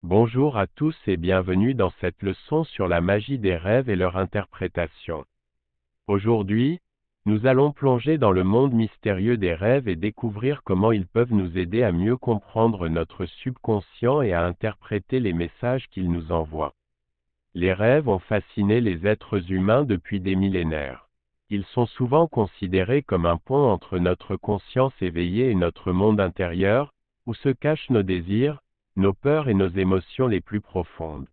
Bonjour à tous et bienvenue dans cette leçon sur la magie des rêves et leur interprétation. Aujourd'hui, nous allons plonger dans le monde mystérieux des rêves et découvrir comment ils peuvent nous aider à mieux comprendre notre subconscient et à interpréter les messages qu'ils nous envoient. Les rêves ont fasciné les êtres humains depuis des millénaires. Ils sont souvent considérés comme un pont entre notre conscience éveillée et notre monde intérieur, où se cachent nos désirs, nos peurs et nos émotions les plus profondes.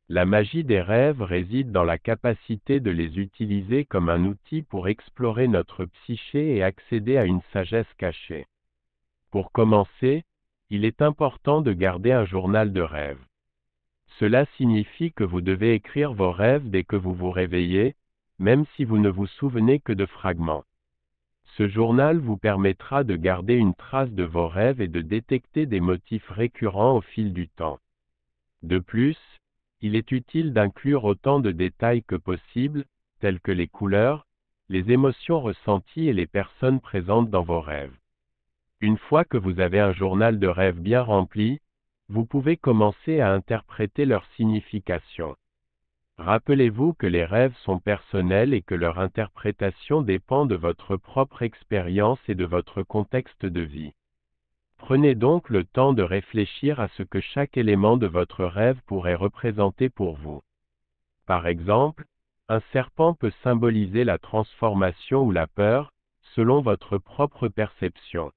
La magie des rêves réside dans la capacité de les utiliser comme un outil pour explorer notre psyché et accéder à une sagesse cachée. Pour commencer, il est important de garder un journal de rêves. Cela signifie que vous devez écrire vos rêves dès que vous vous réveillez, même si vous ne vous souvenez que de fragments. Ce journal vous permettra de garder une trace de vos rêves et de détecter des motifs récurrents au fil du temps. De plus, il est utile d'inclure autant de détails que possible, tels que les couleurs, les émotions ressenties et les personnes présentes dans vos rêves. Une fois que vous avez un journal de rêves bien rempli, vous pouvez commencer à interpréter leur signification. Rappelez-vous que les rêves sont personnels et que leur interprétation dépend de votre propre expérience et de votre contexte de vie. Prenez donc le temps de réfléchir à ce que chaque élément de votre rêve pourrait représenter pour vous. Par exemple, un serpent peut symboliser la transformation ou la peur, selon votre propre perception.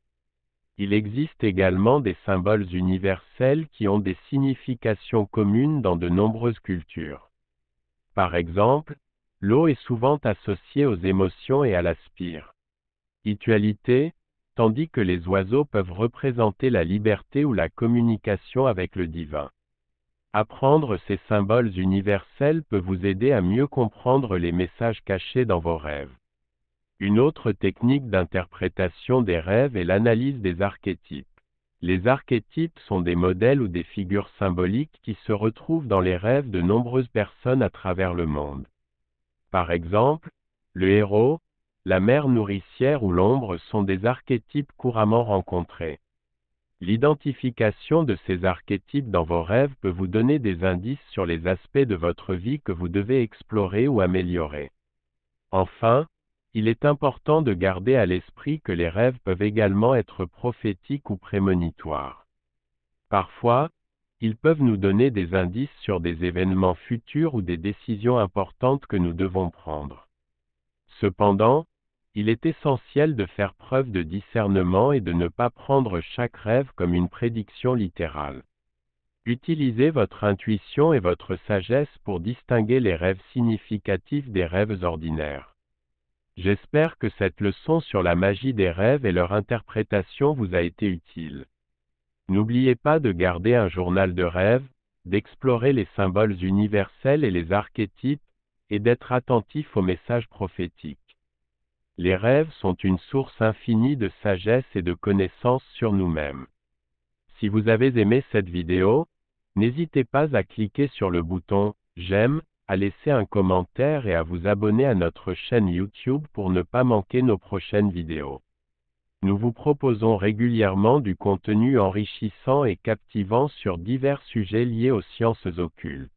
Il existe également des symboles universels qui ont des significations communes dans de nombreuses cultures. Par exemple, l'eau est souvent associée aux émotions et à la spiritualité, tandis que les oiseaux peuvent représenter la liberté ou la communication avec le divin. Apprendre ces symboles universels peut vous aider à mieux comprendre les messages cachés dans vos rêves. Une autre technique d'interprétation des rêves est l'analyse des archétypes. Les archétypes sont des modèles ou des figures symboliques qui se retrouvent dans les rêves de nombreuses personnes à travers le monde. Par exemple, le héros, la mère nourricière ou l'ombre sont des archétypes couramment rencontrés. L'identification de ces archétypes dans vos rêves peut vous donner des indices sur les aspects de votre vie que vous devez explorer ou améliorer. Enfin, il est important de garder à l'esprit que les rêves peuvent également être prophétiques ou prémonitoires. Parfois, ils peuvent nous donner des indices sur des événements futurs ou des décisions importantes que nous devons prendre. Cependant, il est essentiel de faire preuve de discernement et de ne pas prendre chaque rêve comme une prédiction littérale. Utilisez votre intuition et votre sagesse pour distinguer les rêves significatifs des rêves ordinaires. J'espère que cette leçon sur la magie des rêves et leur interprétation vous a été utile. N'oubliez pas de garder un journal de rêves, d'explorer les symboles universels et les archétypes, et d'être attentif aux messages prophétiques. Les rêves sont une source infinie de sagesse et de connaissances sur nous-mêmes. Si vous avez aimé cette vidéo, n'hésitez pas à cliquer sur le bouton « J'aime », à laisser un commentaire et à vous abonner à notre chaîne YouTube pour ne pas manquer nos prochaines vidéos. Nous vous proposons régulièrement du contenu enrichissant et captivant sur divers sujets liés aux sciences occultes.